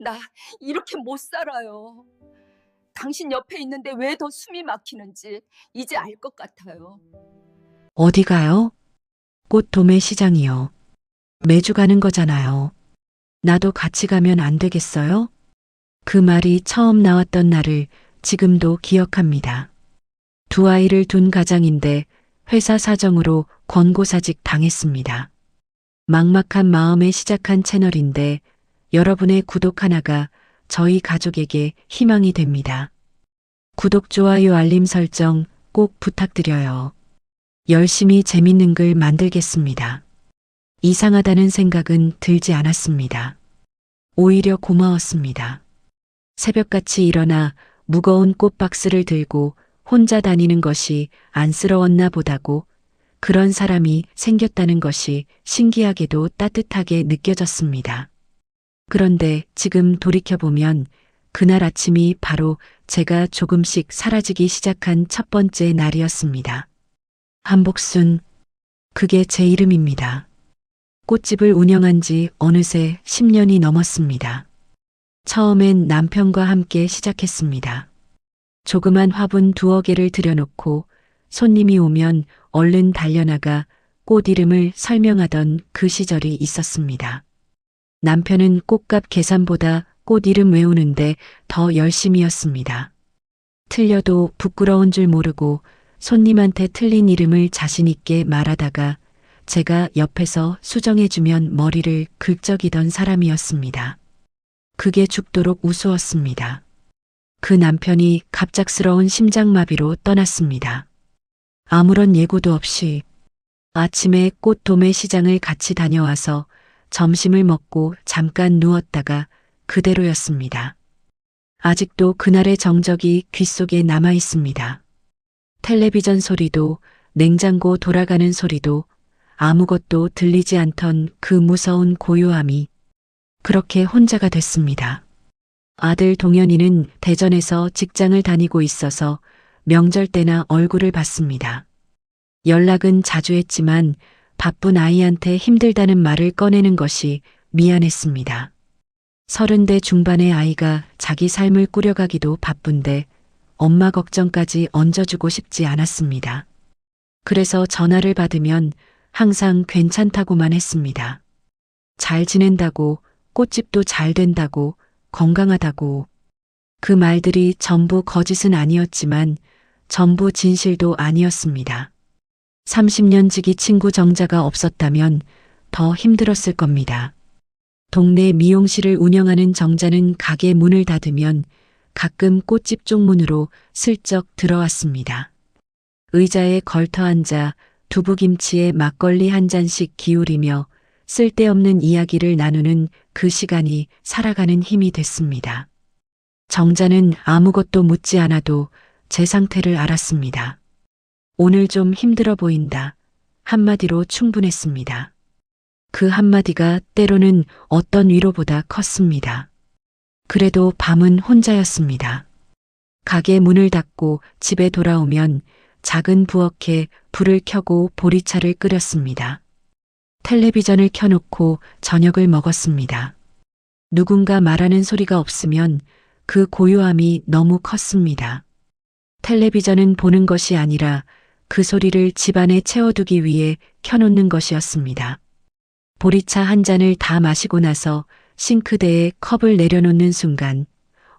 나 이렇게 못 살아요. 당신 옆에 있는데 왜 더 숨이 막히는지 이제 알 것 같아요. 어디 가요? 꽃 도매 시장이요. 매주 가는 거잖아요. 나도 같이 가면 안 되겠어요? 그 말이 처음 나왔던 날을 지금도 기억합니다. 두 아이를 둔 가장인데 회사 사정으로 권고사직 당했습니다. 막막한 마음에 시작한 채널인데 여러분의 구독 하나가 저희 가족에게 희망이 됩니다. 구독, 좋아요, 알림 설정 꼭 부탁드려요. 열심히 재밌는 글 만들겠습니다. 이상하다는 생각은 들지 않았습니다. 오히려 고마웠습니다. 새벽같이 일어나 무거운 꽃박스를 들고 혼자 다니는 것이 안쓰러웠나 보다고 그런 사람이 생겼다는 것이 신기하게도 따뜻하게 느껴졌습니다. 그런데 지금 돌이켜보면 그날 아침이 바로 제가 조금씩 사라지기 시작한 첫 번째 날이었습니다. 한복순, 그게 제 이름입니다. 꽃집을 운영한 지 어느새 10년이 넘었습니다. 처음엔 남편과 함께 시작했습니다. 조그만 화분 두어 개를 들여놓고 손님이 오면 얼른 달려나가 꽃 이름을 설명하던 그 시절이 있었습니다. 남편은 꽃값 계산보다 꽃 이름 외우는데 더 열심이었습니다. 틀려도 부끄러운 줄 모르고 손님한테 틀린 이름을 자신있게 말하다가 제가 옆에서 수정해주면 머리를 긁적이던 사람이었습니다. 그게 죽도록 우스웠습니다. 그 남편이 갑작스러운 심장마비로 떠났습니다. 아무런 예고도 없이 아침에 꽃 도매 시장을 같이 다녀와서 점심을 먹고 잠깐 누웠다가 그대로였습니다. 아직도 그날의 정적이 귓속에 남아 있습니다. 텔레비전 소리도 냉장고 돌아가는 소리도 아무것도 들리지 않던 그 무서운 고요함이 그렇게 혼자가 됐습니다. 아들 동현이는 대전에서 직장을 다니고 있어서 명절 때나 얼굴을 봤습니다. 연락은 자주 했지만 바쁜 아이한테 힘들다는 말을 꺼내는 것이 미안했습니다. 30대 중반의 아이가 자기 삶을 꾸려가기도 바쁜데 엄마 걱정까지 얹어주고 싶지 않았습니다. 그래서 전화를 받으면 항상 괜찮다고만 했습니다. 잘 지낸다고, 꽃집도 잘 된다고, 건강하다고. 그 말들이 전부 거짓은 아니었지만 전부 진실도 아니었습니다. 30년 지기 친구 정자가 없었다면 더 힘들었을 겁니다. 동네 미용실을 운영하는 정자는 가게 문을 닫으면 가끔 꽃집 쪽문으로 슬쩍 들어왔습니다. 의자에 걸터 앉아 두부김치에 막걸리 한 잔씩 기울이며 쓸데없는 이야기를 나누는 그 시간이 살아가는 힘이 됐습니다. 정자는 아무것도 묻지 않아도 제 상태를 알았습니다. 오늘 좀 힘들어 보인다. 한마디로 충분했습니다. 그 한마디가 때로는 어떤 위로보다 컸습니다. 그래도 밤은 혼자였습니다. 가게 문을 닫고 집에 돌아오면 작은 부엌에 불을 켜고 보리차를 끓였습니다. 텔레비전을 켜놓고 저녁을 먹었습니다. 누군가 말하는 소리가 없으면 그 고요함이 너무 컸습니다. 텔레비전은 보는 것이 아니라 그 소리를 집안에 채워두기 위해 켜놓는 것이었습니다. 보리차 한 잔을 다 마시고 나서 싱크대에 컵을 내려놓는 순간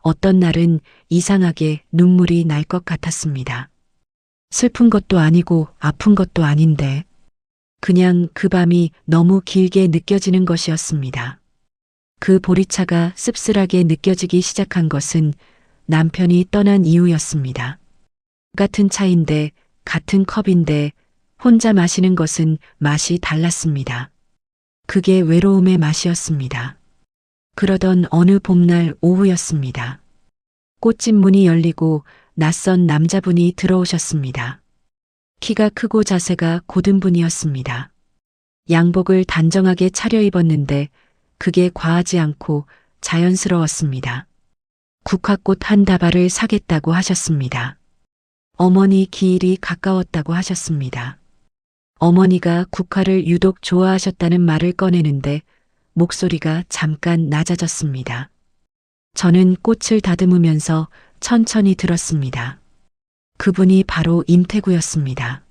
어떤 날은 이상하게 눈물이 날 것 같았습니다. 슬픈 것도 아니고 아픈 것도 아닌데 그냥 그 밤이 너무 길게 느껴지는 것이었습니다. 그 보리차가 씁쓸하게 느껴지기 시작한 것은 남편이 떠난 이유였습니다. 같은 차인데 같은 컵인데 혼자 마시는 것은 맛이 달랐습니다. 그게 외로움의 맛이었습니다. 그러던 어느 봄날 오후였습니다. 꽃집 문이 열리고 낯선 남자분이 들어오셨습니다. 키가 크고 자세가 고든 분이었습니다. 양복을 단정하게 차려입었는데 그게 과하지 않고 자연스러웠습니다. 국화꽃 한 다발을 사겠다고 하셨습니다. 어머니 기일이 가까웠다고 하셨습니다. 어머니가 국화를 유독 좋아하셨다는 말을 꺼내는데 목소리가 잠깐 낮아졌습니다. 저는 꽃을 다듬으면서 천천히 들었습니다. 그분이 바로 임태구였습니다.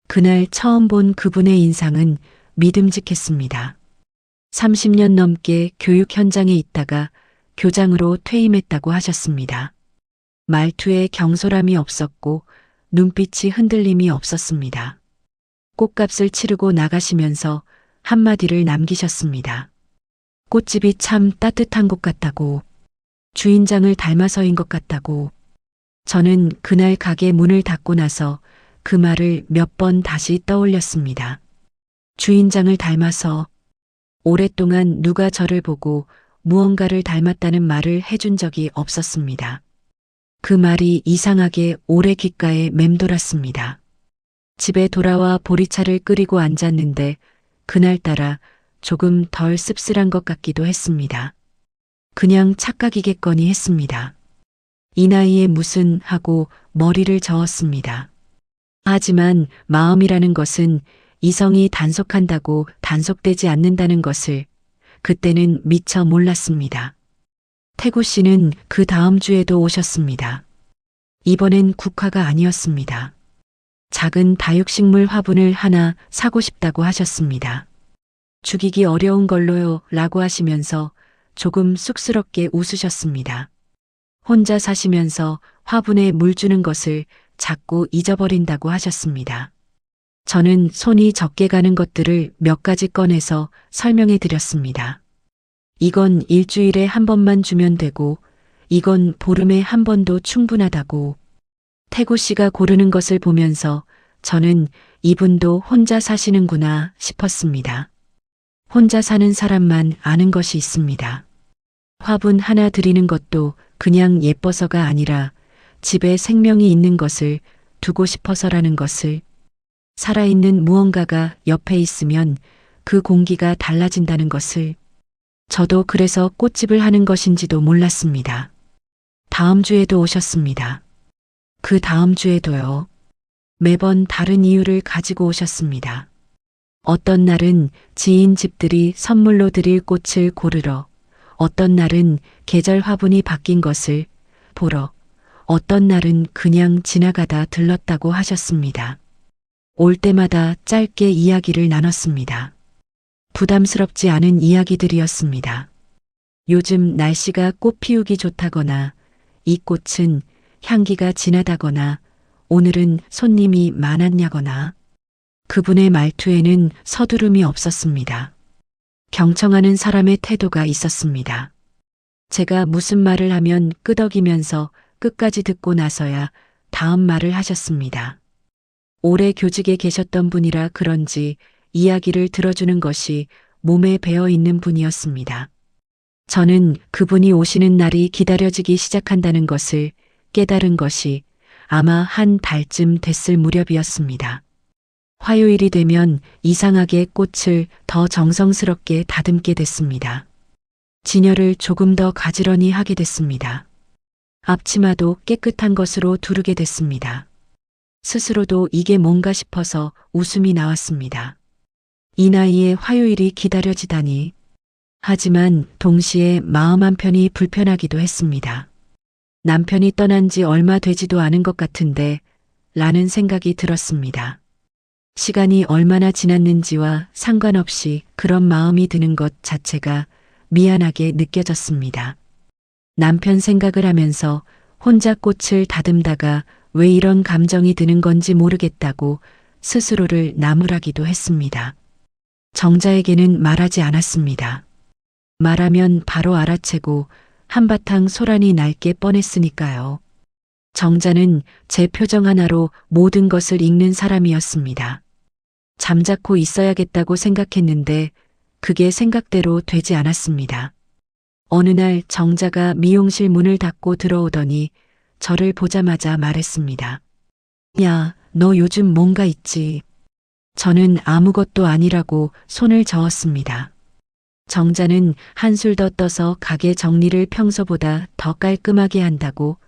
그날 처음 본 그분의 인상은 믿음직했습니다. 30년 넘게 교육 현장에 있다가 교장으로 퇴임했다고 하셨습니다. 말투에 경솔함이 없었고 눈빛이 흔들림이 없었습니다. 꽃값을 치르고 나가시면서 한마디를 남기셨습니다. 꽃집이 참 따뜻한 곳 같다고, 주인장을 닮아서인 것 같다고. 저는 그날 가게 문을 닫고 나서 그 말을 몇 번 다시 떠올렸습니다. 주인장을 닮아서. 오랫동안 누가 저를 보고 무언가를 닮았다는 말을 해준 적이 없었습니다. 그 말이 이상하게 오래 귓가에 맴돌았습니다. 집에 돌아와 보리차를 끓이고 앉았는데 그날따라 조금 덜 씁쓸한 것 같기도 했습니다. 그냥 착각이겠거니 했습니다. 이 나이에 무슨 하고 머리를 저었습니다. 하지만 마음이라는 것은 이성이 단속한다고 단속되지 않는다는 것을 그때는 미처 몰랐습니다. 태구 씨는 그 다음 주에도 오셨습니다. 이번엔 국화가 아니었습니다. 작은 다육식물 화분을 하나 사고 싶다고 하셨습니다. 죽이기 어려운 걸로요 라고 하시면서 조금 쑥스럽게 웃으셨습니다. 혼자 사시면서 화분에 물 주는 것을 자꾸 잊어버린다고 하셨습니다. 저는 손이 적게 가는 것들을 몇 가지 꺼내서 설명해 드렸습니다. 이건 일주일에 한 번만 주면 되고, 이건 보름에 한 번도 충분하다고. 태구 씨가 고르는 것을 보면서 저는 이분도 혼자 사시는구나 싶었습니다. 혼자 사는 사람만 아는 것이 있습니다. 화분 하나 드리는 것도 그냥 예뻐서가 아니라 집에 생명이 있는 것을 두고 싶어서라는 것을, 살아있는 무언가가 옆에 있으면 그 공기가 달라진다는 것을. 저도 그래서 꽃집을 하는 것인지도 몰랐습니다. 다음 주에도 오셨습니다. 그 다음 주에도요. 매번 다른 이유를 가지고 오셨습니다. 어떤 날은 지인 집들이 선물로 드릴 꽃을 고르러, 어떤 날은 계절 화분이 바뀐 것을 보러, 어떤 날은 그냥 지나가다 들렀다고 하셨습니다. 올 때마다 짧게 이야기를 나눴습니다. 부담스럽지 않은 이야기들이었습니다. 요즘 날씨가 꽃 피우기 좋다거나, 이 꽃은 향기가 진하다거나, 오늘은 손님이 많았냐거나. 그분의 말투에는 서두름이 없었습니다. 경청하는 사람의 태도가 있었습니다. 제가 무슨 말을 하면 끄덕이면서 끝까지 듣고 나서야 다음 말을 하셨습니다. 오래 교직에 계셨던 분이라 그런지 이야기를 들어주는 것이 몸에 배어 있는 분이었습니다. 저는 그분이 오시는 날이 기다려지기 시작한다는 것을 깨달은 것이 아마 한 달쯤 됐을 무렵이었습니다. 화요일이 되면 이상하게 꽃을 더 정성스럽게 다듬게 됐습니다. 진열을 조금 더 가지런히 하게 됐습니다. 앞치마도 깨끗한 것으로 두르게 됐습니다. 스스로도 이게 뭔가 싶어서 웃음이 나왔습니다. 이 나이에 화요일이 기다려지다니. 하지만 동시에 마음 한편이 불편하기도 했습니다. 남편이 떠난 지 얼마 되지도 않은 것 같은데 라는 생각이 들었습니다. 시간이 얼마나 지났는지와 상관없이 그런 마음이 드는 것 자체가 미안하게 느껴졌습니다. 남편 생각을 하면서 혼자 꽃을 다듬다가 왜 이런 감정이 드는 건지 모르겠다고 스스로를 나무라기도 했습니다. 정자에게는 말하지 않았습니다. 말하면 바로 알아채고 한바탕 소란이 날 게 뻔했으니까요. 정자는 제 표정 하나로 모든 것을 읽는 사람이었습니다. 잠자코 있어야겠다고 생각했는데 그게 생각대로 되지 않았습니다. 어느 날 정자가 미용실 문을 닫고 들어오더니 저를 보자마자 말했습니다. 야, 너 요즘 뭔가 있지? 저는 아무것도 아니라고 손을 저었습니다. 정자는 한술 더 떠서 가게 정리를 평소보다 더 깔끔하게 한다고,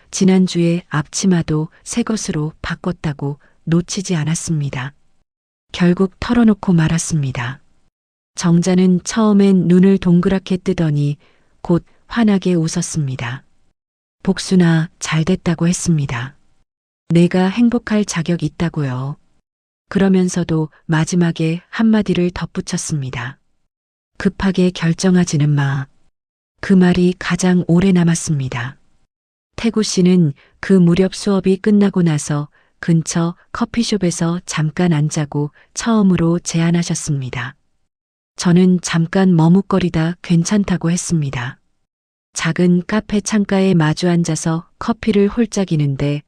지난주에 앞치마도 새 것으로 바꿨다고 놓치지 않았습니다. 결국 털어놓고 말았습니다. 정자는 처음엔 눈을 동그랗게 뜨더니 곧 환하게 웃었습니다. 복순아, 잘 됐다고 했습니다. 내가 행복할 자격 있다고요. 그러면서도 마지막에 한마디를 덧붙였습니다. 급하게 결정하지는 마. 그 말이 가장 오래 남았습니다. 태구 씨는 그 무렵 수업이 끝나고 나서 근처 커피숍에서 잠깐 앉자고 처음으로 제안하셨습니다. 저는 잠깐 머뭇거리다 괜찮다고 했습니다. 작은 카페 창가에 마주 앉아서 커피를 홀짝이는데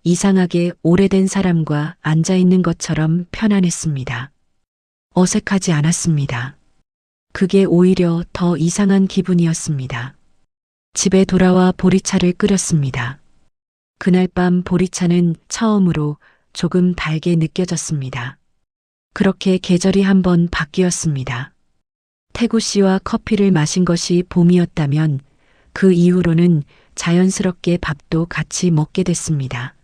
이상하게 오래된 사람과 앉아 있는 것처럼 편안했습니다. 어색하지 않았습니다. 그게 오히려 더 이상한 기분이었습니다. 집에 돌아와 보리차를 끓였습니다. 그날 밤 보리차는 처음으로 조금 달게 느껴졌습니다. 그렇게 계절이 한번 바뀌었습니다. 태구 씨와 커피를 마신 것이 봄이었다면 그 이후로는 자연스럽게 밥도 같이 먹게 됐습니다.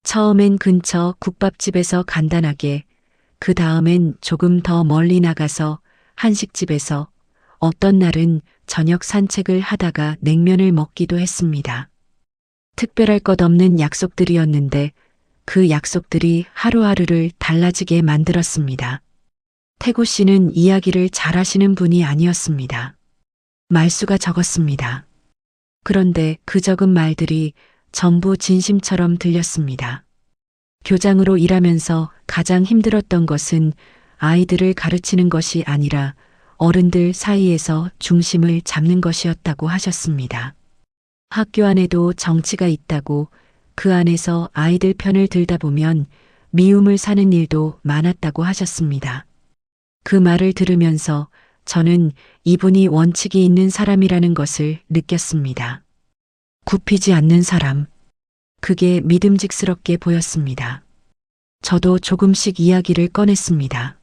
처음엔 근처 국밥집에서 간단하게, 그 다음엔 조금 더 멀리 나가서 한식집에서, 어떤 날은 저녁 산책을 하다가 냉면을 먹기도 했습니다. 특별할 것 없는 약속들이었는데 그 약속들이 하루하루를 달라지게 만들었습니다. 태구 씨는 이야기를 잘하시는 분이 아니었습니다. 말수가 적었습니다. 그런데 그 적은 말들이 전부 진심처럼 들렸습니다. 교장으로 일하면서 가장 힘들었던 것은 아이들을 가르치는 것이 아니라 어른들 사이에서 중심을 잡는 것이었다고 하셨습니다. 학교 안에도 정치가 있다고, 그 안에서 아이들 편을 들다 보면 미움을 사는 일도 많았다고 하셨습니다. 그 말을 들으면서 저는 이분이 원칙이 있는 사람이라는 것을 느꼈습니다. 굽히지 않는 사람. 그게 믿음직스럽게 보였습니다. 저도 조금씩 이야기를 꺼냈습니다.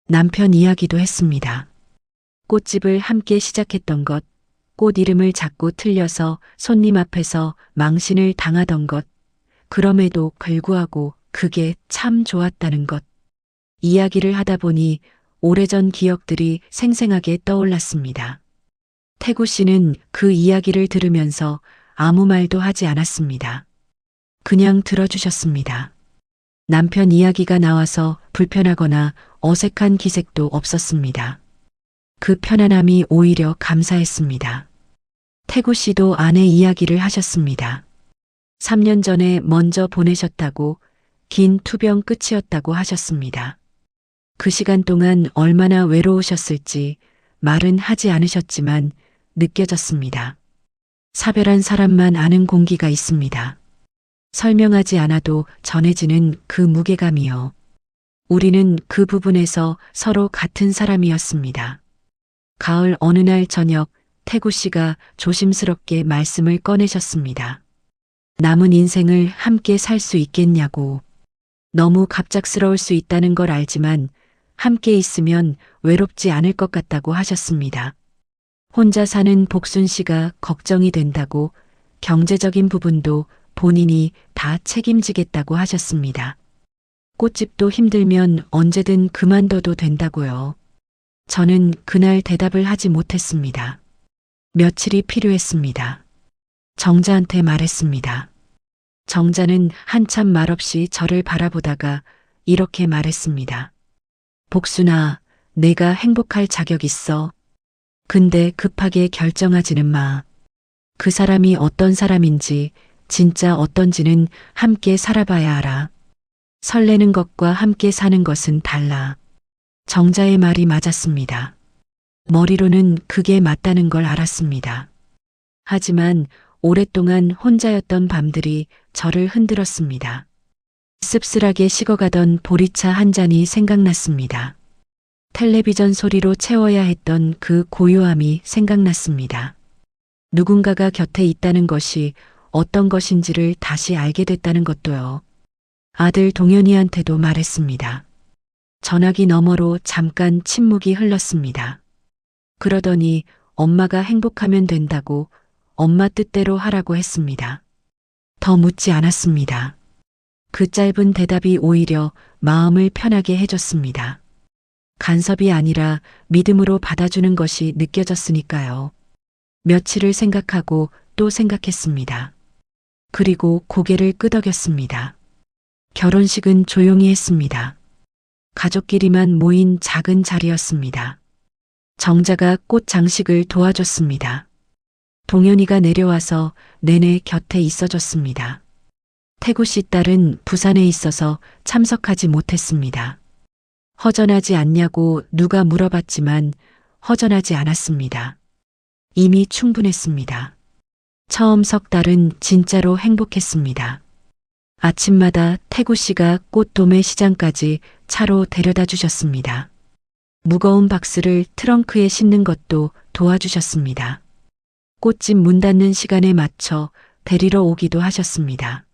남편 이야기도 했습니다. 꽃집을 함께 시작했던 것, 꽃 이름을 자꾸 틀려서 손님 앞에서 망신을 당하던 것, 그럼에도 불구하고 그게 참 좋았다는 것. 이야기를 하다 보니 오래전 기억들이 생생하게 떠올랐습니다. 태구 씨는 그 이야기를 들으면서 아무 말도 하지 않았습니다. 그냥 들어주셨습니다. 남편 이야기가 나와서 불편하거나 어색한 기색도 없었습니다. 그 편안함이 오히려 감사했습니다. 태구 씨도 아내 이야기를 하셨습니다. 3년 전에 먼저 보내셨다고, 긴 투병 끝이었다고 하셨습니다. 그 시간 동안 얼마나 외로우셨을지 말은 하지 않으셨지만 느껴졌습니다. 사별한 사람만 아는 공기가 있습니다. 설명하지 않아도 전해지는 그 무게감이요. 우리는 그 부분에서 서로 같은 사람이었습니다. 가을 어느 날 저녁 태구 씨가 조심스럽게 말씀을 꺼내셨습니다. 남은 인생을 함께 살 수 있겠냐고. 너무 갑작스러울 수 있다는 걸 알지만 함께 있으면 외롭지 않을 것 같다고 하셨습니다. 혼자 사는 복순 씨가 걱정이 된다고, 경제적인 부분도 본인이 다 책임지겠다고 하셨습니다. 꽃집도 힘들면 언제든 그만둬도 된다고요. 저는 그날 대답을 하지 못했습니다. 며칠이 필요했습니다. 정자한테 말했습니다. 정자는 한참 말없이 저를 바라보다가 이렇게 말했습니다. 복순아, 내가 행복할 자격 있어. 근데 급하게 결정하지는 마. 그 사람이 어떤 사람인지, 진짜 어떤지는 함께 살아봐야 알아. 설레는 것과 함께 사는 것은 달라. 정자의 말이 맞았습니다. 머리로는 그게 맞다는 걸 알았습니다. 하지만 오랫동안 혼자였던 밤들이 저를 흔들었습니다. 씁쓸하게 식어가던 보리차 한 잔이 생각났습니다. 텔레비전 소리로 채워야 했던 그 고요함이 생각났습니다. 누군가가 곁에 있다는 것이 어떤 것인지를 다시 알게 됐다는 것도요. 아들 동현이한테도 말했습니다. 전화기 너머로 잠깐 침묵이 흘렀습니다. 그러더니 엄마가 행복하면 된다고, 엄마 뜻대로 하라고 했습니다. 더 묻지 않았습니다. 그 짧은 대답이 오히려 마음을 편하게 해줬습니다. 간섭이 아니라 믿음으로 받아주는 것이 느껴졌으니까요. 며칠을 생각하고 또 생각했습니다. 그리고 고개를 끄덕였습니다. 결혼식은 조용히 했습니다. 가족끼리만 모인 작은 자리였습니다. 정자가 꽃 장식을 도와줬습니다. 동현이가 내려와서 내내 곁에 있어줬습니다. 태구 씨 딸은 부산에 있어서 참석하지 못했습니다. 허전하지 않냐고 누가 물어봤지만 허전하지 않았습니다. 이미 충분했습니다. 처음 석 달은 진짜로 행복했습니다. 아침마다 태구 씨가 꽃도매 시장까지 차로 데려다 주셨습니다. 무거운 박스를 트렁크에 싣는 것도 도와주셨습니다. 꽃집 문 닫는 시간에 맞춰 데리러 오기도 하셨습니다.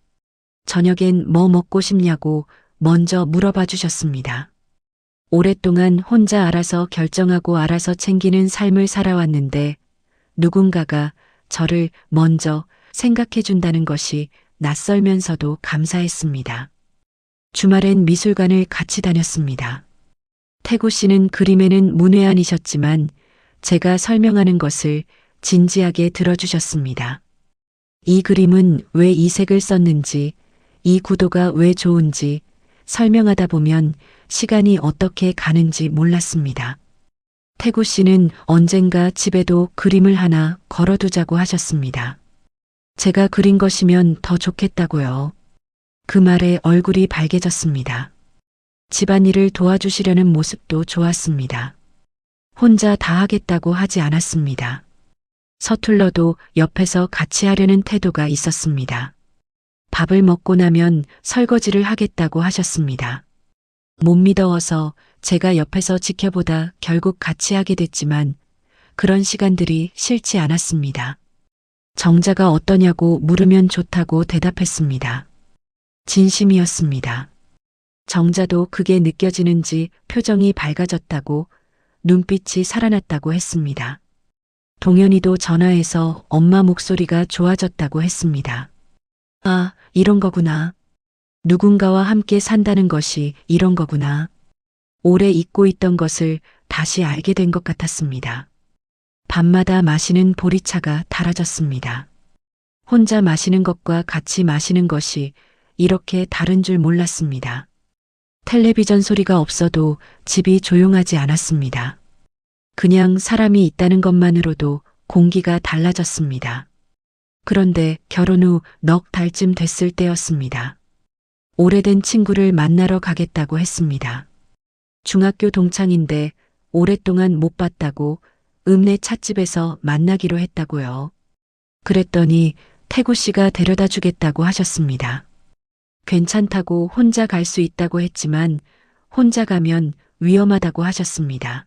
저녁엔 뭐 먹고 싶냐고 먼저 물어봐 주셨습니다. 오랫동안 혼자 알아서 결정하고 알아서 챙기는 삶을 살아왔는데 누군가가 저를 먼저 생각해 준다는 것이 낯설면서도 감사했습니다. 주말엔 미술관을 같이 다녔습니다. 태구 씨는 그림에는 문외한이셨지만 제가 설명하는 것을 진지하게 들어주셨습니다. 이 그림은 왜 이 색을 썼는지, 이 구도가 왜 좋은지 설명하다 보면 시간이 어떻게 가는지 몰랐습니다. 태구 씨는 언젠가 집에도 그림을 하나 걸어두자고 하셨습니다. 제가 그린 것이면 더 좋겠다고요. 그 말에 얼굴이 밝아졌습니다. 집안일을 도와주시려는 모습도 좋았습니다. 혼자 다 하겠다고 하지 않았습니다. 서툴러도 옆에서 같이 하려는 태도가 있었습니다. 밥을 먹고 나면 설거지를 하겠다고 하셨습니다. 못 믿어서 제가 옆에서 지켜보다 결국 같이 하게 됐지만 그런 시간들이 싫지 않았습니다. 정자가 어떠냐고 물으면 좋다고 대답했습니다. 진심이었습니다. 정자도 그게 느껴지는지 표정이 밝아졌다고, 눈빛이 살아났다고 했습니다. 동현이도 전화해서 엄마 목소리가 좋아졌다고 했습니다. 아, 이런 거구나. 누군가와 함께 산다는 것이 이런 거구나. 오래 잊고 있던 것을 다시 알게 된 것 같았습니다. 밤마다 마시는 보리차가 달아졌습니다. 혼자 마시는 것과 같이 마시는 것이 이렇게 다른 줄 몰랐습니다. 텔레비전 소리가 없어도 집이 조용하지 않았습니다. 그냥 사람이 있다는 것만으로도 공기가 달라졌습니다. 그런데 결혼 후 넉 달쯤 됐을 때였습니다. 오래된 친구를 만나러 가겠다고 했습니다. 중학교 동창인데 오랫동안 못 봤다고 읍내 찻집에서 만나기로 했다고요. 그랬더니 태구 씨가 데려다 주겠다고 하셨습니다. 괜찮다고 혼자 갈 수 있다고 했지만 혼자 가면 위험하다고 하셨습니다.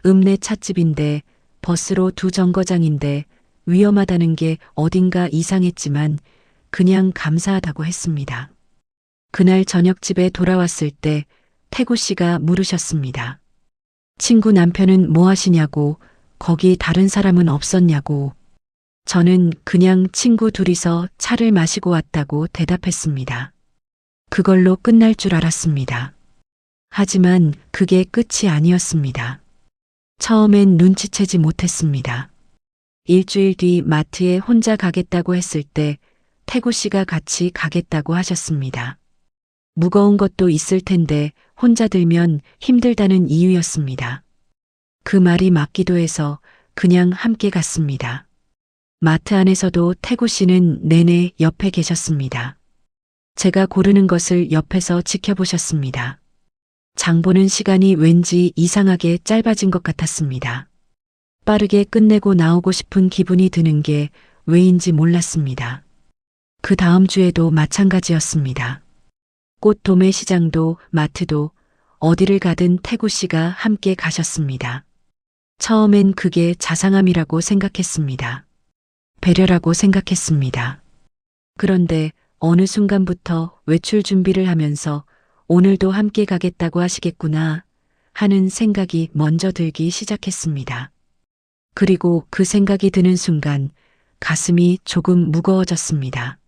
읍내 찻집인데 버스로 2정거장인데 위험하다는 게 어딘가 이상했지만 그냥 감사하다고 했습니다. 그날 저녁 집에 돌아왔을 때 태구 씨가 물으셨습니다. 친구 남편은 뭐 하시냐고, 거기 다른 사람은 없었냐고. 저는 그냥 친구 둘이서 차를 마시고 왔다고 대답했습니다. 그걸로 끝날 줄 알았습니다. 하지만 그게 끝이 아니었습니다. 처음엔 눈치채지 못했습니다. 일주일 뒤 마트에 혼자 가겠다고 했을 때 태구 씨가 같이 가겠다고 하셨습니다. 무거운 것도 있을 텐데 혼자 들면 힘들다는 이유였습니다. 그 말이 맞기도 해서 그냥 함께 갔습니다. 마트 안에서도 태구 씨는 내내 옆에 계셨습니다. 제가 고르는 것을 옆에서 지켜보셨습니다. 장 보는 시간이 왠지 이상하게 짧아진 것 같았습니다. 빠르게 끝내고 나오고 싶은 기분이 드는 게 왜인지 몰랐습니다. 그 다음 주에도 마찬가지였습니다. 꽃 도매 시장도 마트도 어디를 가든 태구 씨가 함께 가셨습니다. 처음엔 그게 자상함이라고 생각했습니다. 배려라고 생각했습니다. 그런데 어느 순간부터 외출 준비를 하면서 오늘도 함께 가겠다고 하시겠구나 하는 생각이 먼저 들기 시작했습니다. 그리고 그 생각이 드는 순간 가슴이 조금 무거워졌습니다.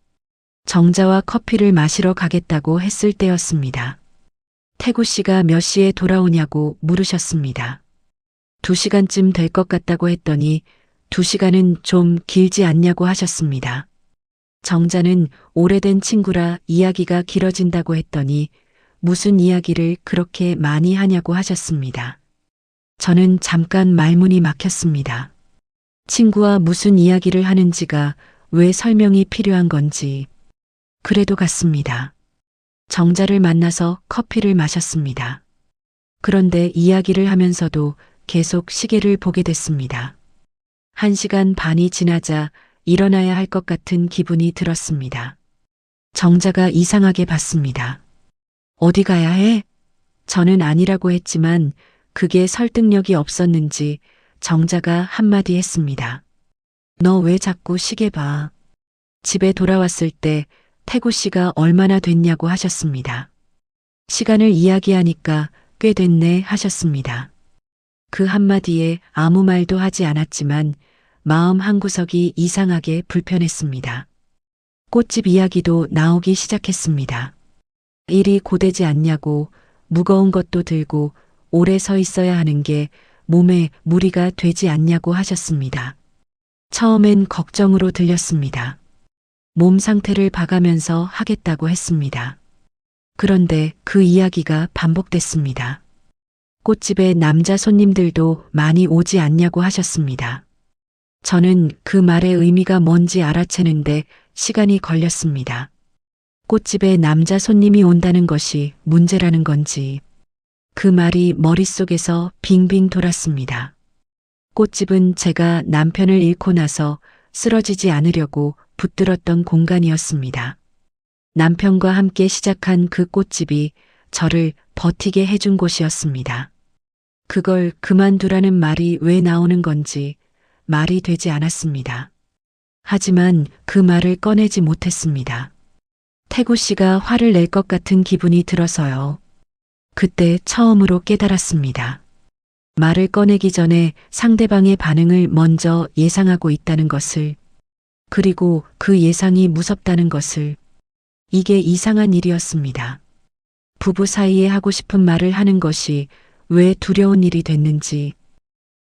정자와 커피를 마시러 가겠다고 했을 때였습니다. 태구 씨가 몇 시에 돌아오냐고 물으셨습니다. 2시간쯤 될 것 같다고 했더니 2시간은 좀 길지 않냐고 하셨습니다. 정자는 오래된 친구라 이야기가 길어진다고 했더니 무슨 이야기를 그렇게 많이 하냐고 하셨습니다. 저는 잠깐 말문이 막혔습니다. 친구와 무슨 이야기를 하는지가 왜 설명이 필요한 건지. 그래도 갔습니다. 정자를 만나서 커피를 마셨습니다. 그런데 이야기를 하면서도 계속 시계를 보게 됐습니다. 1시간 반이 지나자 일어나야 할 것 같은 기분이 들었습니다. 정자가 이상하게 봤습니다. 어디 가야 해? 저는 아니라고 했지만 그게 설득력이 없었는지 정자가 한마디 했습니다. 너 왜 자꾸 시계 봐? 집에 돌아왔을 때 태구 씨가 얼마나 됐냐고 하셨습니다. 시간을 이야기하니까 꽤 됐네 하셨습니다. 그 한마디에 아무 말도 하지 않았지만 마음 한구석이 이상하게 불편했습니다. 꽃집 이야기도 나오기 시작했습니다. 일이 고되지 않냐고, 무거운 것도 들고 오래 서 있어야 하는 게 몸에 무리가 되지 않냐고 하셨습니다. 처음엔 걱정으로 들렸습니다. 몸 상태를 봐가면서 하겠다고 했습니다. 그런데 그 이야기가 반복됐습니다. 꽃집에 남자 손님들도 많이 오지 않냐고 하셨습니다. 저는 그 말의 의미가 뭔지 알아채는데 시간이 걸렸습니다. 꽃집에 남자 손님이 온다는 것이 문제라는 건지 그 말이 머릿속에서 빙빙 돌았습니다. 꽃집은 제가 남편을 잃고 나서 쓰러지지 않으려고 붙들었던 공간이었습니다. 남편과 함께 시작한 그 꽃집이 저를 버티게 해준 곳이었습니다. 그걸 그만두라는 말이 왜 나오는 건지 말이 되지 않았습니다. 하지만 그 말을 꺼내지 못했습니다. 태구 씨가 화를 낼 것 같은 기분이 들어서요. 그때 처음으로 깨달았습니다. 말을 꺼내기 전에 상대방의 반응을 먼저 예상하고 있다는 것을, 그리고 그 예상이 무섭다는 것을. 이게 이상한 일이었습니다. 부부 사이에 하고 싶은 말을 하는 것이 왜 두려운 일이 됐는지,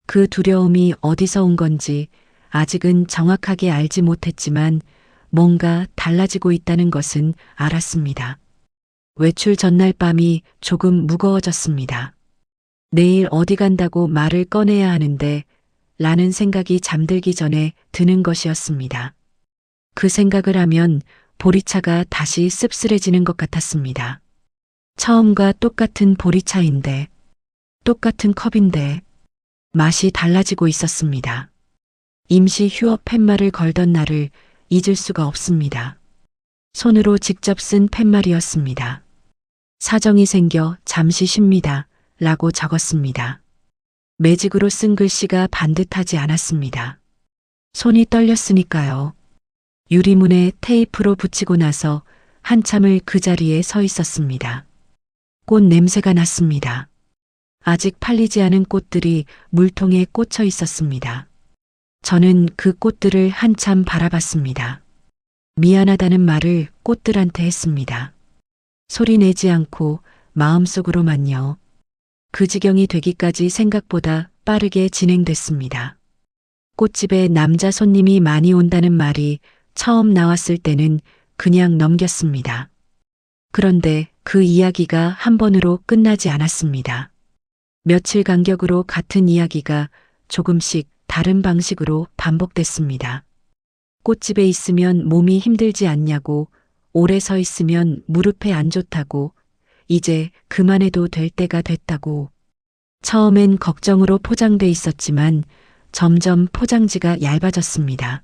그 두려움이 어디서 온 건지 아직은 정확하게 알지 못했지만 뭔가 달라지고 있다는 것은 알았습니다. 외출 전날 밤이 조금 무거워졌습니다. 내일 어디 간다고 말을 꺼내야 하는데 라는 생각이 잠들기 전에 드는 것이었습니다. 그 생각을 하면 보리차가 다시 씁쓸해지는 것 같았습니다. 처음과 똑같은 보리차인데, 똑같은 컵인데 맛이 달라지고 있었습니다. 임시 휴업 팻말을 걸던 날을 잊을 수가 없습니다. 손으로 직접 쓴 팻말이었습니다. 사정이 생겨 잠시 쉽니다. 라고 적었습니다. 매직으로 쓴 글씨가 반듯하지 않았습니다. 손이 떨렸으니까요. 유리문에 테이프로 붙이고 나서 한참을 그 자리에 서 있었습니다. 꽃 냄새가 났습니다. 아직 팔리지 않은 꽃들이 물통에 꽂혀 있었습니다. 저는 그 꽃들을 한참 바라봤습니다. 미안하다는 말을 꽃들한테 했습니다. 소리 내지 않고 마음속으로만요. 그 지경이 되기까지 생각보다 빠르게 진행됐습니다. 꽃집에 남자 손님이 많이 온다는 말이 처음 나왔을 때는 그냥 넘겼습니다. 그런데 그 이야기가 한 번으로 끝나지 않았습니다. 며칠 간격으로 같은 이야기가 조금씩 다른 방식으로 반복됐습니다. 꽃집에 있으면 몸이 힘들지 않냐고, 오래 서 있으면 무릎에 안 좋다고, 이제 그만해도 될 때가 됐다고. 처음엔 걱정으로 포장돼 있었지만 점점 포장지가 얇아졌습니다.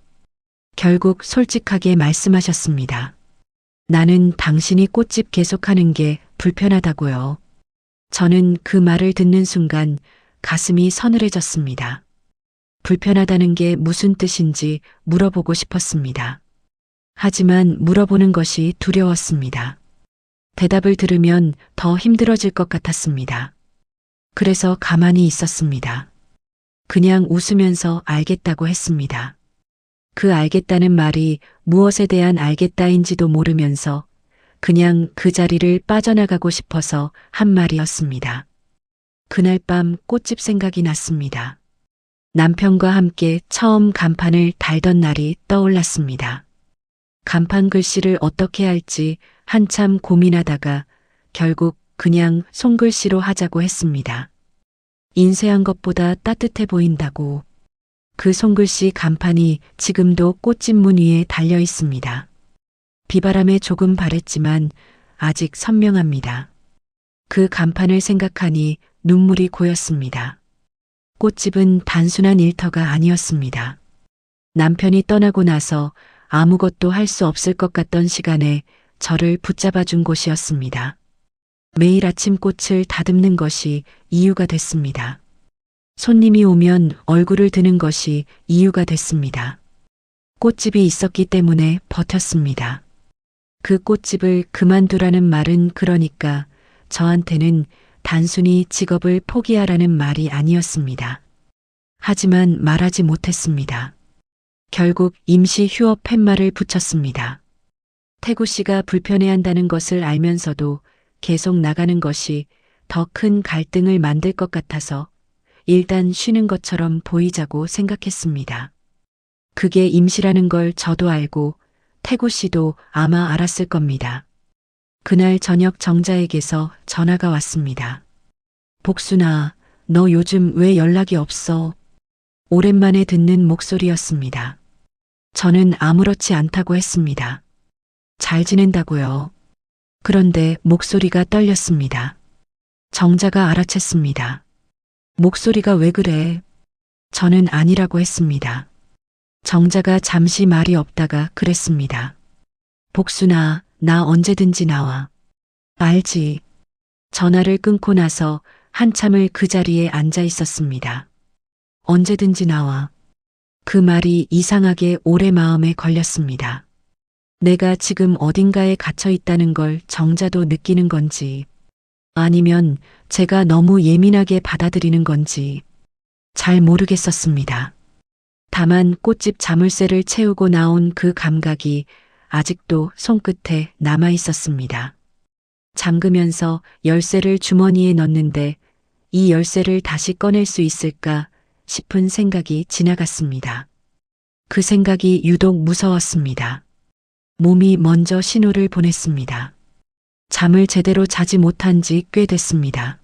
결국 솔직하게 말씀하셨습니다. 나는 당신이 꽃집 계속하는 게 불편하다고요. 저는 그 말을 듣는 순간 가슴이 서늘해졌습니다. 불편하다는 게 무슨 뜻인지 물어보고 싶었습니다. 하지만 물어보는 것이 두려웠습니다. 대답을 들으면 더 힘들어질 것 같았습니다. 그래서 가만히 있었습니다. 그냥 웃으면서 알겠다고 했습니다. 그 알겠다는 말이 무엇에 대한 알겠다인지도 모르면서 그냥 그 자리를 빠져나가고 싶어서 한 말이었습니다. 그날 밤 꽃집 생각이 났습니다. 남편과 함께 처음 간판을 달던 날이 떠올랐습니다. 간판 글씨를 어떻게 할지 한참 고민하다가 결국 그냥 손글씨로 하자고 했습니다. 인쇄한 것보다 따뜻해 보인다고. 그 손글씨 간판이 지금도 꽃집 문 위에 달려 있습니다. 비바람에 조금 바랬지만 아직 선명합니다. 그 간판을 생각하니 눈물이 고였습니다. 꽃집은 단순한 일터가 아니었습니다. 남편이 떠나고 나서 아무것도 할 수 없을 것 같던 시간에 저를 붙잡아 준 곳이었습니다. 매일 아침 꽃을 다듬는 것이 이유가 됐습니다. 손님이 오면 얼굴을 드는 것이 이유가 됐습니다. 꽃집이 있었기 때문에 버텼습니다. 그 꽃집을 그만두라는 말은 그러니까 저한테는 단순히 직업을 포기하라는 말이 아니었습니다. 하지만 말하지 못했습니다. 결국 임시 휴업 팻말을 붙였습니다. 태구 씨가 불편해한다는 것을 알면서도 계속 나가는 것이 더 큰 갈등을 만들 것 같아서 일단 쉬는 것처럼 보이자고 생각했습니다. 그게 임시라는 걸 저도 알고 태구 씨도 아마 알았을 겁니다. 그날 저녁 정자에게서 전화가 왔습니다. 복순아, 너 요즘 왜 연락이 없어? 오랜만에 듣는 목소리였습니다. 저는 아무렇지 않다고 했습니다. 잘 지낸다고요. 그런데 목소리가 떨렸습니다. 정자가 알아챘습니다. 목소리가 왜 그래? 저는 아니라고 했습니다. 정자가 잠시 말이 없다가 그랬습니다. 복순아, 나 언제든지 나와. 알지? 전화를 끊고 나서 한참을 그 자리에 앉아 있었습니다. 언제든지 나와. 그 말이 이상하게 오래 마음에 걸렸습니다. 내가 지금 어딘가에 갇혀 있다는 걸 정자도 느끼는 건지, 아니면 제가 너무 예민하게 받아들이는 건지 잘 모르겠었습니다. 다만 꽃집 자물쇠를 채우고 나온 그 감각이 아직도 손끝에 남아 있었습니다. 잠그면서 열쇠를 주머니에 넣는데 이 열쇠를 다시 꺼낼 수 있을까 싶은 생각이 지나갔습니다. 그 생각이 유독 무서웠습니다. 몸이 먼저 신호를 보냈습니다. 잠을 제대로 자지 못한 지 꽤 됐습니다.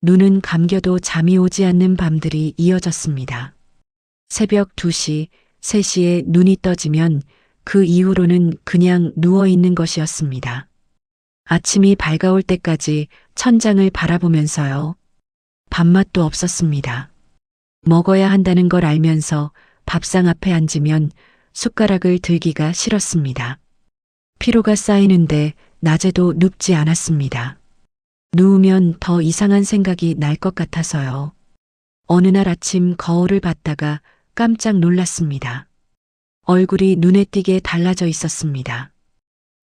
눈은 감겨도 잠이 오지 않는 밤들이 이어졌습니다. 새벽 2시, 3시에 눈이 떠지면 그 이후로는 그냥 누워 있는 것이었습니다. 아침이 밝아올 때까지 천장을 바라보면서요. 밥맛도 없었습니다. 먹어야 한다는 걸 알면서 밥상 앞에 앉으면 숟가락을 들기가 싫었습니다. 피로가 쌓이는데 낮에도 눕지 않았습니다. 누우면 더 이상한 생각이 날 것 같아서요. 어느 날 아침 거울을 봤다가 깜짝 놀랐습니다. 얼굴이 눈에 띄게 달라져 있었습니다.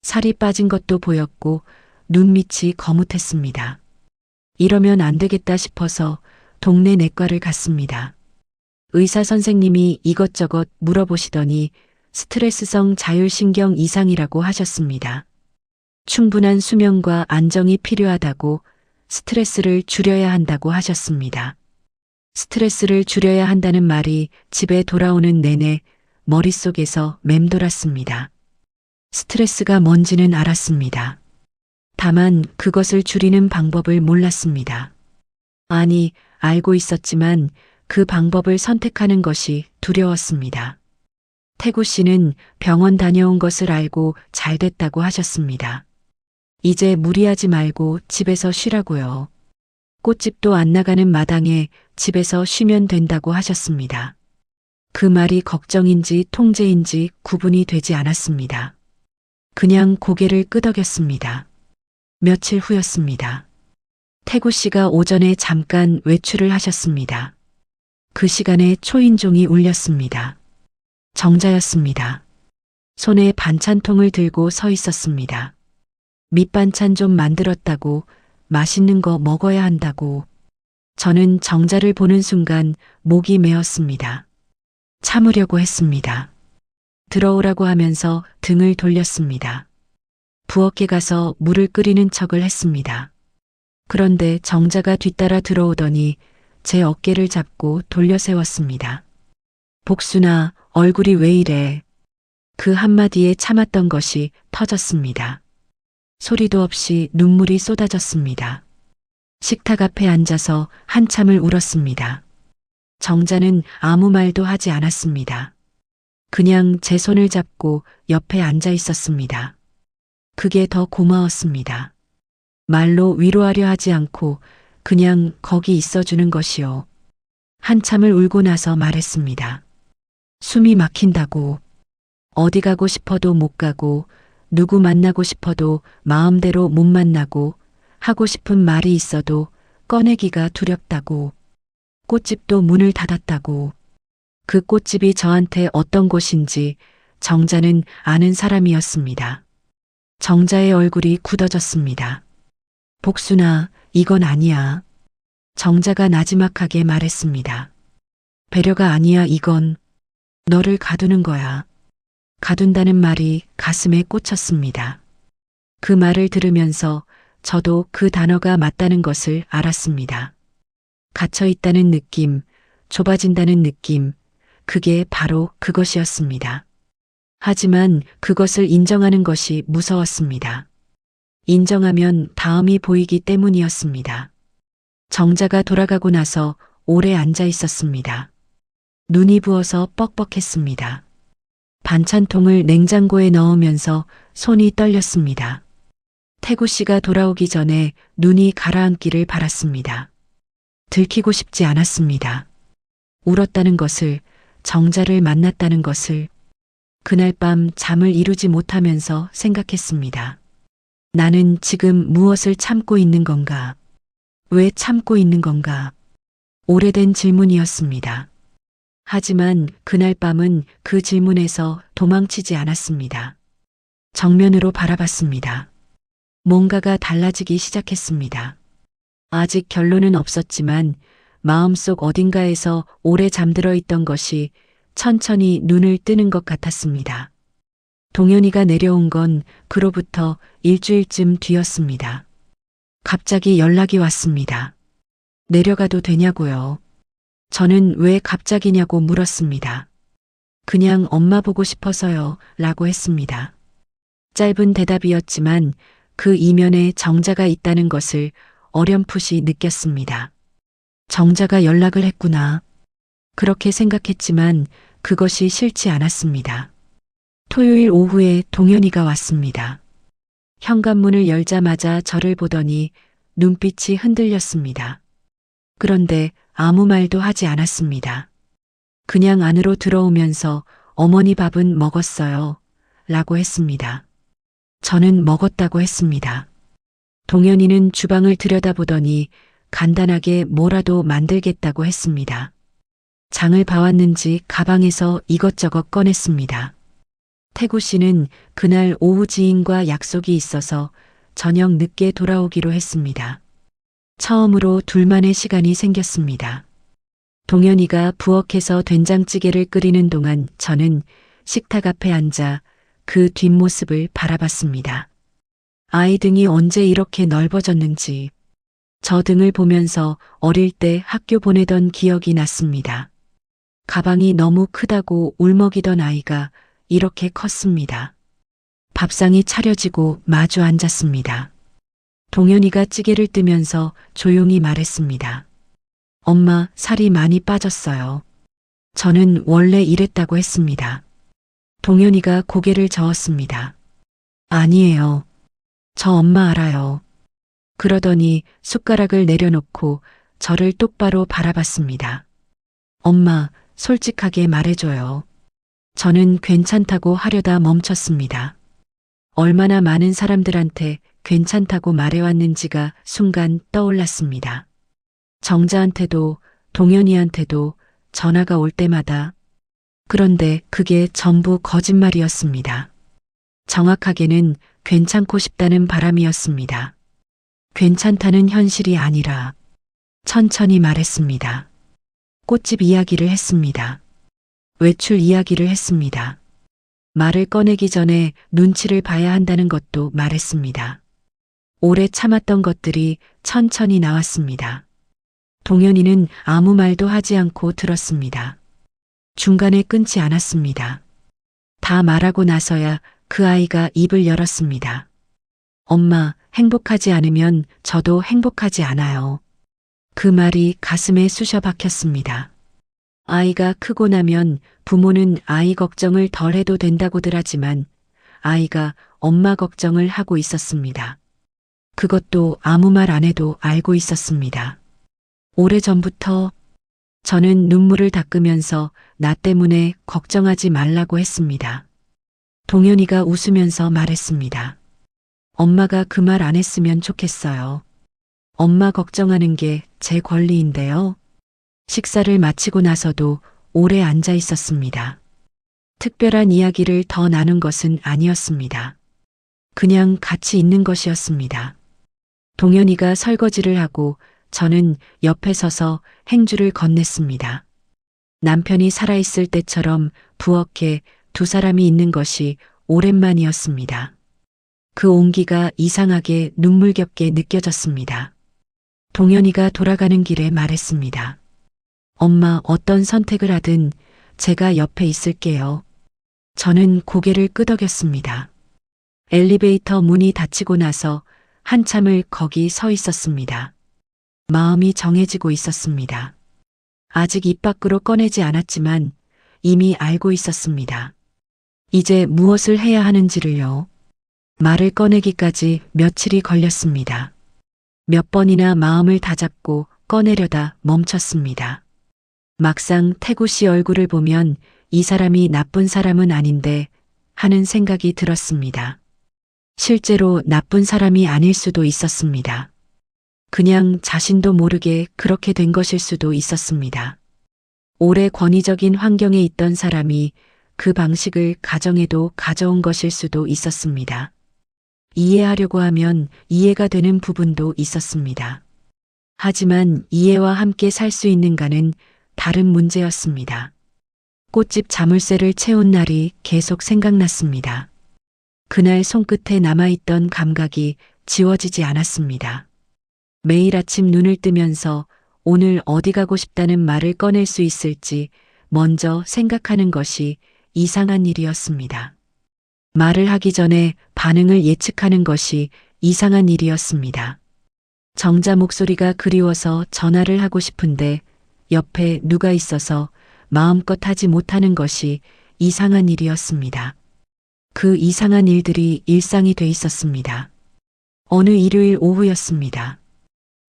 살이 빠진 것도 보였고 눈밑이 거뭇했습니다. 이러면 안 되겠다 싶어서 동네 내과를 갔습니다. 의사 선생님이 이것저것 물어보시더니 스트레스성 자율신경 이상이라고 하셨습니다. 충분한 수면과 안정이 필요하다고 스트레스를 줄여야 한다고 하셨습니다. 스트레스를 줄여야 한다는 말이 집에 돌아오는 내내 머릿속에서 맴돌았습니다. 스트레스가 뭔지는 알았습니다. 다만 그것을 줄이는 방법을 몰랐습니다. 아니, 알고 있었지만 그 방법을 선택하는 것이 두려웠습니다. 태구 씨는 병원 다녀온 것을 알고 잘 됐다고 하셨습니다. 이제 무리하지 말고 집에서 쉬라고요. 꽃집도 안 나가는 마당에 집에서 쉬면 된다고 하셨습니다. 그 말이 걱정인지 통제인지 구분이 되지 않았습니다. 그냥 고개를 끄덕였습니다. 며칠 후였습니다. 태구 씨가 오전에 잠깐 외출을 하셨습니다. 그 시간에 초인종이 울렸습니다. 정자였습니다. 손에 반찬통을 들고 서 있었습니다. 밑반찬 좀 만들었다고, 맛있는 거 먹어야 한다고. 저는 정자를 보는 순간 목이 메었습니다. 참으려고 했습니다. 들어오라고 하면서 등을 돌렸습니다. 부엌에 가서 물을 끓이는 척을 했습니다. 그런데 정자가 뒤따라 들어오더니 제 어깨를 잡고 돌려 세웠습니다. 복순아, 얼굴이 왜 이래? 그 한마디에 참았던 것이 터졌습니다. 소리도 없이 눈물이 쏟아졌습니다. 식탁 앞에 앉아서 한참을 울었습니다. 정자는 아무 말도 하지 않았습니다. 그냥 제 손을 잡고 옆에 앉아 있었습니다. 그게 더 고마웠습니다. 말로 위로하려 하지 않고 그냥 거기 있어주는 것이요. 한참을 울고 나서 말했습니다. 숨이 막힌다고. 어디 가고 싶어도 못 가고, 누구 만나고 싶어도 마음대로 못 만나고, 하고 싶은 말이 있어도 꺼내기가 두렵다고. 꽃집도 문을 닫았다고. 그 꽃집이 저한테 어떤 곳인지 정자는 아는 사람이었습니다. 정자의 얼굴이 굳어졌습니다. 복순아, 이건 아니야. 정자가 나지막하게 말했습니다. 배려가 아니야, 이건. 너를 가두는 거야. 가둔다는 말이 가슴에 꽂혔습니다. 그 말을 들으면서 저도 그 단어가 맞다는 것을 알았습니다. 갇혀 있다는 느낌, 좁아진다는 느낌, 그게 바로 그것이었습니다. 하지만 그것을 인정하는 것이 무서웠습니다. 인정하면 다음이 보이기 때문이었습니다. 정자가 돌아가고 나서 오래 앉아 있었습니다. 눈이 부어서 뻑뻑했습니다. 반찬통을 냉장고에 넣으면서 손이 떨렸습니다. 태구 씨가 돌아오기 전에 눈이 가라앉기를 바랐습니다. 들키고 싶지 않았습니다. 울었다는 것을, 정자를 만났다는 것을, 그날 밤 잠을 이루지 못하면서 생각했습니다. 나는 지금 무엇을 참고 있는 건가? 왜 참고 있는 건가? 오래된 질문이었습니다. 하지만 그날 밤은 그 질문에서 도망치지 않았습니다. 정면으로 바라봤습니다. 뭔가가 달라지기 시작했습니다. 아직 결론은 없었지만 마음속 어딘가에서 오래 잠들어 있던 것이 천천히 눈을 뜨는 것 같았습니다. 동현이가 내려온 건 그로부터 일주일쯤 뒤였습니다. 갑자기 연락이 왔습니다. 내려가도 되냐고요. 저는 왜 갑자기냐고 물었습니다. 그냥 엄마 보고 싶어서요 라고 했습니다. 짧은 대답이었지만 그 이면에 정자가 있다는 것을 어렴풋이 느꼈습니다. 정자가 연락을 했구나. 그렇게 생각했지만 그것이 싫지 않았습니다. 토요일 오후에 동현이가 왔습니다. 현관문을 열자마자 저를 보더니 눈빛이 흔들렸습니다. 그런데 아무 말도 하지 않았습니다. 그냥 안으로 들어오면서 어머니 밥은 먹었어요. 라고 했습니다. 저는 먹었다고 했습니다. 동현이는 주방을 들여다보더니 간단하게 뭐라도 만들겠다고 했습니다. 장을 봐왔는지 가방에서 이것저것 꺼냈습니다. 태구 씨는 그날 오후 지인과 약속이 있어서 저녁 늦게 돌아오기로 했습니다. 처음으로 둘만의 시간이 생겼습니다. 동현이가 부엌에서 된장찌개를 끓이는 동안 저는 식탁 앞에 앉아 그 뒷모습을 바라봤습니다. 아이 등이 언제 이렇게 넓어졌는지 저 등을 보면서 어릴 때 학교 보내던 기억이 났습니다. 가방이 너무 크다고 울먹이던 아이가 이렇게 컸습니다. 밥상이 차려지고 마주 앉았습니다. 동현이가 찌개를 뜨면서 조용히 말했습니다. 엄마, 살이 많이 빠졌어요. 저는 원래 이랬다고 했습니다. 동현이가 고개를 저었습니다. 아니에요. 저 엄마 알아요. 그러더니 숟가락을 내려놓고 저를 똑바로 바라봤습니다. 엄마, 솔직하게 말해줘요. 저는 괜찮다고 하려다 멈췄습니다. 얼마나 많은 사람들한테 괜찮다고 말해왔는지가 순간 떠올랐습니다. 정자한테도 동현이한테도 전화가 올 때마다. 그런데 그게 전부 거짓말이었습니다. 정확하게는 괜찮고 싶다는 바람이었습니다. 괜찮다는 현실이 아니라 천천히 말했습니다. 꽃집 이야기를 했습니다. 외출 이야기를 했습니다. 말을 꺼내기 전에 눈치를 봐야 한다는 것도 말했습니다. 오래 참았던 것들이 천천히 나왔습니다. 동현이는 아무 말도 하지 않고 들었습니다. 중간에 끊지 않았습니다. 다 말하고 나서야 그 아이가 입을 열었습니다. 엄마, 행복하지 않으면 저도 행복하지 않아요. 그 말이 가슴에 쑤셔 박혔습니다. 아이가 크고 나면 부모는 아이 걱정을 덜 해도 된다고들 하지만 아이가 엄마 걱정을 하고 있었습니다. 그것도 아무 말 안 해도 알고 있었습니다. 오래전부터 저는 눈물을 닦으면서 나 때문에 걱정하지 말라고 했습니다. 동현이가 웃으면서 말했습니다. 엄마가 그 말 안 했으면 좋겠어요. 엄마 걱정하는 게 제 권리인데요. 식사를 마치고 나서도 오래 앉아 있었습니다. 특별한 이야기를 더 나눈 것은 아니었습니다. 그냥 같이 있는 것이었습니다. 동현이가 설거지를 하고 저는 옆에 서서 행주를 건넸습니다. 남편이 살아있을 때처럼 부엌에 두 사람이 있는 것이 오랜만이었습니다. 그 온기가 이상하게 눈물겹게 느껴졌습니다. 동현이가 돌아가는 길에 말했습니다. 엄마, 어떤 선택을 하든 제가 옆에 있을게요. 저는 고개를 끄덕였습니다. 엘리베이터 문이 닫히고 나서 한참을 거기 서 있었습니다. 마음이 정해지고 있었습니다. 아직 입 밖으로 꺼내지 않았지만 이미 알고 있었습니다. 이제 무엇을 해야 하는지를요. 말을 꺼내기까지 며칠이 걸렸습니다. 몇 번이나 마음을 다잡고 꺼내려다 멈췄습니다. 막상 태구 씨 얼굴을 보면 이 사람이 나쁜 사람은 아닌데 하는 생각이 들었습니다. 실제로 나쁜 사람이 아닐 수도 있었습니다. 그냥 자신도 모르게 그렇게 된 것일 수도 있었습니다. 오래 권위적인 환경에 있던 사람이 그 방식을 가정에도 가져온 것일 수도 있었습니다. 이해하려고 하면 이해가 되는 부분도 있었습니다. 하지만 이해와 함께 살 수 있는가는 다른 문제였습니다. 꽃집 자물쇠를 채운 날이 계속 생각났습니다. 그날 손끝에 남아있던 감각이 지워지지 않았습니다. 매일 아침 눈을 뜨면서 오늘 어디 가고 싶다는 말을 꺼낼 수 있을지 먼저 생각하는 것이 이상한 일이었습니다. 말을 하기 전에 반응을 예측하는 것이 이상한 일이었습니다. 정자 목소리가 그리워서 전화를 하고 싶은데 옆에 누가 있어서 마음껏 하지 못하는 것이 이상한 일이었습니다. 그 이상한 일들이 일상이 돼 있었습니다. 어느 일요일 오후였습니다.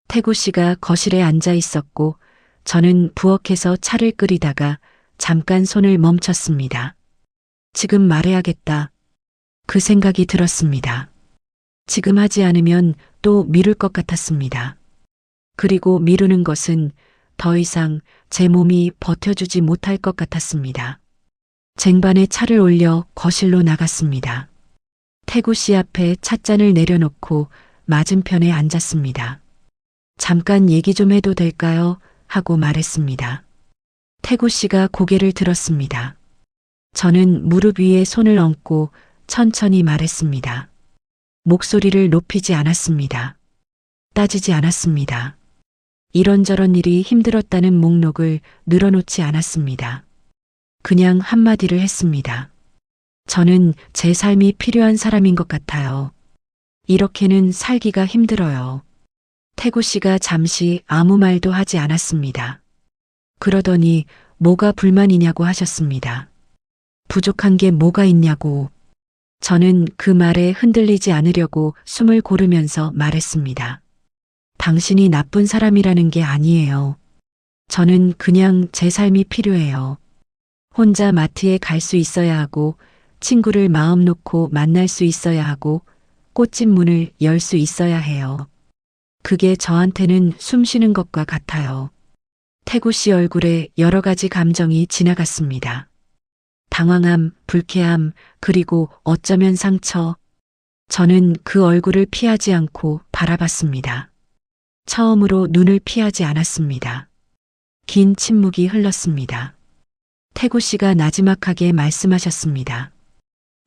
태구 씨가 거실에 앉아 있었고 저는 부엌에서 차를 끓이다가 잠깐 손을 멈췄습니다. 지금 말해야겠다. 그 생각이 들었습니다. 지금 하지 않으면 또 미룰 것 같았습니다. 그리고 미루는 것은 더 이상 제 몸이 버텨주지 못할 것 같았습니다. 쟁반에 차를 올려 거실로 나갔습니다. 태구 씨 앞에 찻잔을 내려놓고 맞은편에 앉았습니다. 잠깐 얘기 좀 해도 될까요? 하고 말했습니다. 태구 씨가 고개를 들었습니다. 저는 무릎 위에 손을 얹고 천천히 말했습니다. 목소리를 높이지 않았습니다. 따지지 않았습니다. 이런저런 일이 힘들었다는 목록을 늘어놓지 않았습니다. 그냥 한마디를 했습니다. 저는 제 삶이 필요한 사람인 것 같아요. 이렇게는 살기가 힘들어요. 태구 씨가 잠시 아무 말도 하지 않았습니다. 그러더니 뭐가 불만이냐고 하셨습니다. 부족한 게 뭐가 있냐고. 저는 그 말에 흔들리지 않으려고 숨을 고르면서 말했습니다. 당신이 나쁜 사람이라는 게 아니에요. 저는 그냥 제 삶이 필요해요. 혼자 마트에 갈 수 있어야 하고 친구를 마음 놓고 만날 수 있어야 하고 꽃집 문을 열 수 있어야 해요. 그게 저한테는 숨 쉬는 것과 같아요. 태구 씨 얼굴에 여러 가지 감정이 지나갔습니다. 당황함, 불쾌함, 그리고 어쩌면 상처. 저는 그 얼굴을 피하지 않고 바라봤습니다. 처음으로 눈을 피하지 않았습니다. 긴 침묵이 흘렀습니다. 태구 씨가 나지막하게 말씀하셨습니다.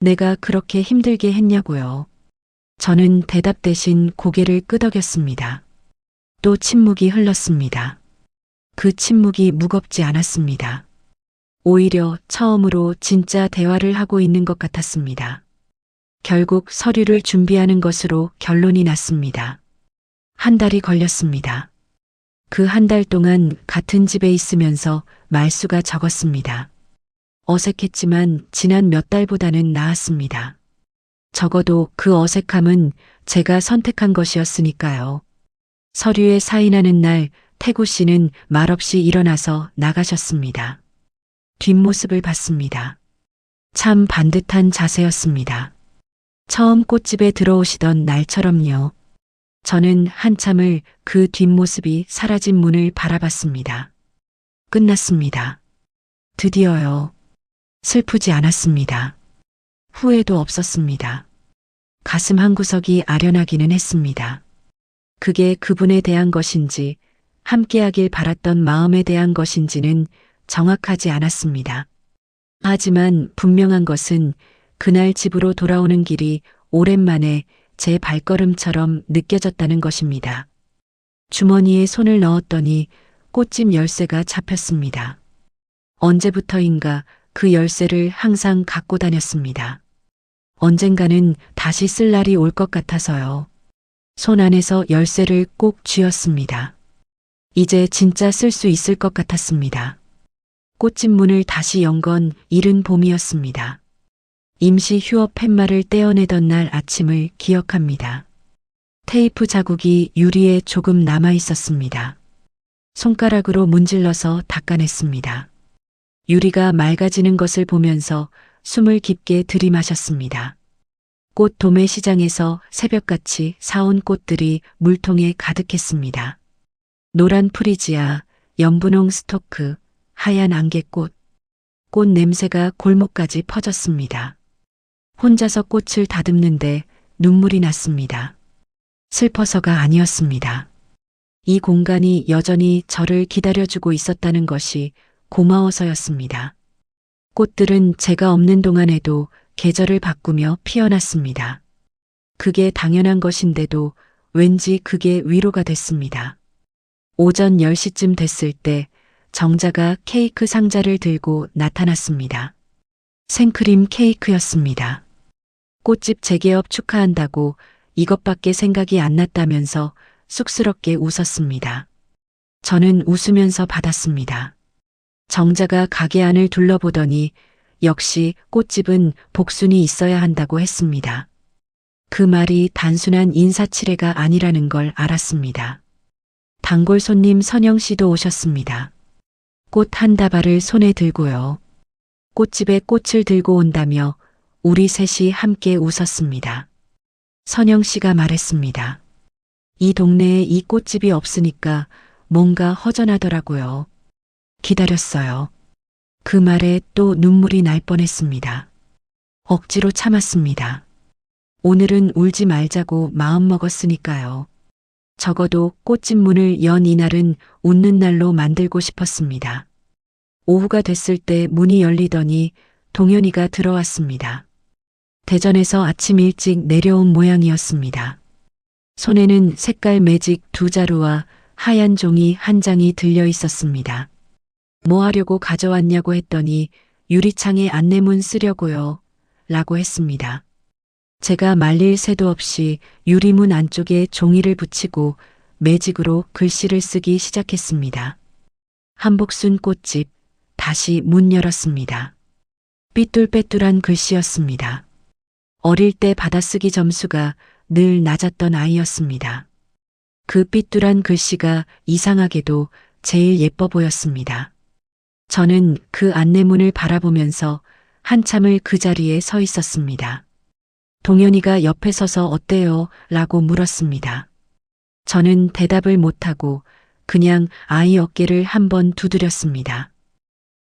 내가 그렇게 힘들게 했냐고요. 저는 대답 대신 고개를 끄덕였습니다. 또 침묵이 흘렀습니다. 그 침묵이 무겁지 않았습니다. 오히려 처음으로 진짜 대화를 하고 있는 것 같았습니다. 결국 서류를 준비하는 것으로 결론이 났습니다. 한 달이 걸렸습니다. 그 한 달 동안 같은 집에 있으면서 말수가 적었습니다. 어색했지만 지난 몇 달보다는 나았습니다. 적어도 그 어색함은 제가 선택한 것이었으니까요. 서류에 사인하는 날 태구 씨는 말없이 일어나서 나가셨습니다. 뒷모습을 봤습니다. 참 반듯한 자세였습니다. 처음 꽃집에 들어오시던 날처럼요. 저는 한참을 그 뒷모습이 사라진 문을 바라봤습니다. 끝났습니다. 드디어요. 슬프지 않았습니다. 후회도 없었습니다. 가슴 한구석이 아련하기는 했습니다. 그게 그분에 대한 것인지 함께하길 바랐던 마음에 대한 것인지는 정확하지 않았습니다. 하지만 분명한 것은 그날 집으로 돌아오는 길이 오랜만에 제 발걸음처럼 느껴졌다는 것입니다. 주머니에 손을 넣었더니 꽃집 열쇠가 잡혔습니다. 언제부터인가 그 열쇠를 항상 갖고 다녔습니다. 언젠가는 다시 쓸 날이 올 것 같아서요. 손 안에서 열쇠를 꼭 쥐었습니다. 이제 진짜 쓸 수 있을 것 같았습니다. 꽃집 문을 다시 연 건 이른 봄이었습니다. 임시 휴업 팻말을 떼어내던 날 아침을 기억합니다. 테이프 자국이 유리에 조금 남아 있었습니다. 손가락으로 문질러서 닦아냈습니다. 유리가 맑아지는 것을 보면서 숨을 깊게 들이마셨습니다. 꽃 도매 시장에서 새벽같이 사온 꽃들이 물통에 가득했습니다. 노란 프리지아, 연분홍 스토크, 하얀 안개꽃, 꽃 냄새가 골목까지 퍼졌습니다. 혼자서 꽃을 다듬는데 눈물이 났습니다. 슬퍼서가 아니었습니다. 이 공간이 여전히 저를 기다려주고 있었다는 것이 고마워서였습니다. 꽃들은 제가 없는 동안에도 계절을 바꾸며 피어났습니다. 그게 당연한 것인데도 왠지 그게 위로가 됐습니다. 오전 10시쯤 됐을 때 정자가 케이크 상자를 들고 나타났습니다. 생크림 케이크였습니다. 꽃집 재개업 축하한다고 이것밖에 생각이 안 났다면서 쑥스럽게 웃었습니다. 저는 웃으면서 받았습니다. 정자가 가게 안을 둘러보더니 역시 꽃집은 복순이 있어야 한다고 했습니다. 그 말이 단순한 인사치레가 아니라는 걸 알았습니다. 단골 손님 선영 씨도 오셨습니다. 꽃 한 다발을 손에 들고요. 꽃집에 꽃을 들고 온다며 우리 셋이 함께 웃었습니다. 선영 씨가 말했습니다. 이 동네에 이 꽃집이 없으니까 뭔가 허전하더라고요. 기다렸어요. 그 말에 또 눈물이 날 뻔했습니다. 억지로 참았습니다. 오늘은 울지 말자고 마음먹었으니까요. 적어도 꽃집 문을 연 이날은 웃는 날로 만들고 싶었습니다. 오후가 됐을 때 문이 열리더니 동현이가 들어왔습니다. 대전에서 아침 일찍 내려온 모양이었습니다. 손에는 색깔 매직 2자루와 하얀 종이 한 장이 들려 있었습니다. 뭐 하려고 가져왔냐고 했더니 유리창에 안내문 쓰려고요. 라고 했습니다. 제가 말릴 새도 없이 유리문 안쪽에 종이를 붙이고 매직으로 글씨를 쓰기 시작했습니다. 한복순 꽃집, 다시 문 열었습니다. 삐뚤빼뚤한 글씨였습니다. 어릴 때 받아쓰기 점수가 늘 낮았던 아이였습니다. 그 삐뚤한 글씨가 이상하게도 제일 예뻐 보였습니다. 저는 그 안내문을 바라보면서 한참을 그 자리에 서 있었습니다. 동현이가 옆에 서서 어때요? 라고 물었습니다. 저는 대답을 못하고 그냥 아이 어깨를 한번 두드렸습니다.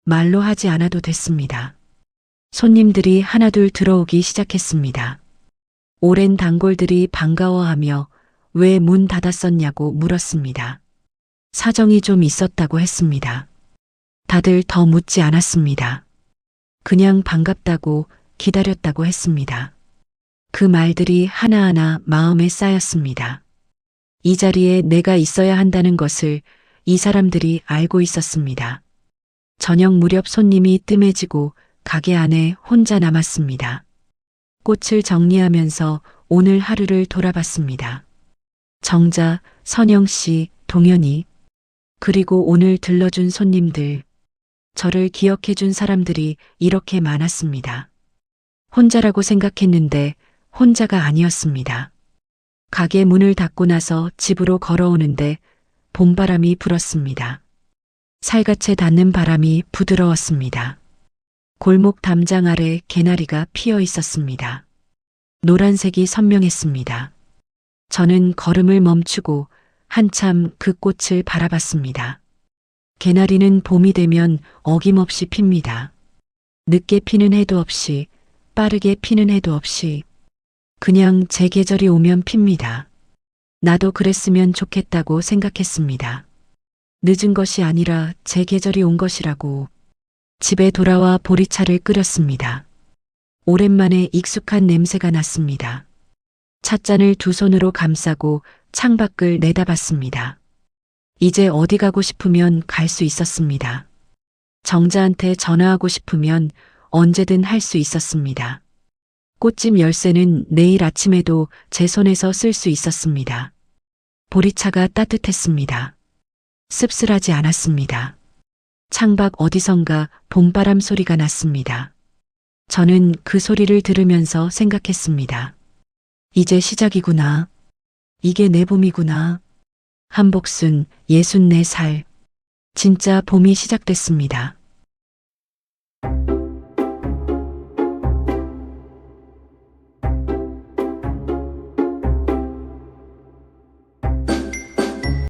말로 하지 않아도 됐습니다. 손님들이 하나둘 들어오기 시작했습니다. 오랜 단골들이 반가워하며 왜 문 닫았었냐고 물었습니다. 사정이 좀 있었다고 했습니다. 다들 더 묻지 않았습니다. 그냥 반갑다고 기다렸다고 했습니다. 그 말들이 하나하나 마음에 쌓였습니다. 이 자리에 내가 있어야 한다는 것을 이 사람들이 알고 있었습니다. 저녁 무렵 손님이 뜸해지고 가게 안에 혼자 남았습니다. 꽃을 정리하면서 오늘 하루를 돌아봤습니다. 정자, 선영 씨, 동현이, 그리고 오늘 들러준 손님들, 저를 기억해준 사람들이 이렇게 많았습니다. 혼자라고 생각했는데 혼자가 아니었습니다. 가게 문을 닫고 나서 집으로 걸어오는데 봄바람이 불었습니다. 살갗에 닿는 바람이 부드러웠습니다. 골목 담장 아래 개나리가 피어 있었습니다. 노란색이 선명했습니다. 저는 걸음을 멈추고 한참 그 꽃을 바라봤습니다. 개나리는 봄이 되면 어김없이 핍니다. 늦게 피는 해도 없이, 빠르게 피는 해도 없이, 그냥 제 계절이 오면 핍니다. 나도 그랬으면 좋겠다고 생각했습니다. 늦은 것이 아니라 제 계절이 온 것이라고. 집에 돌아와 보리차를 끓였습니다. 오랜만에 익숙한 냄새가 났습니다. 찻잔을 두 손으로 감싸고 창밖을 내다봤습니다. 이제 어디 가고 싶으면 갈 수 있었습니다. 정자한테 전화하고 싶으면 언제든 할 수 있었습니다. 꽃집 열쇠는 내일 아침에도 제 손에서 쓸 수 있었습니다. 보리차가 따뜻했습니다. 씁쓸하지 않았습니다. 창밖 어디선가 봄바람 소리가 났습니다. 저는 그 소리를 들으면서 생각했습니다. 이제 시작이구나. 이게 내 봄이구나. 한복순 64살. 진짜 봄이 시작됐습니다.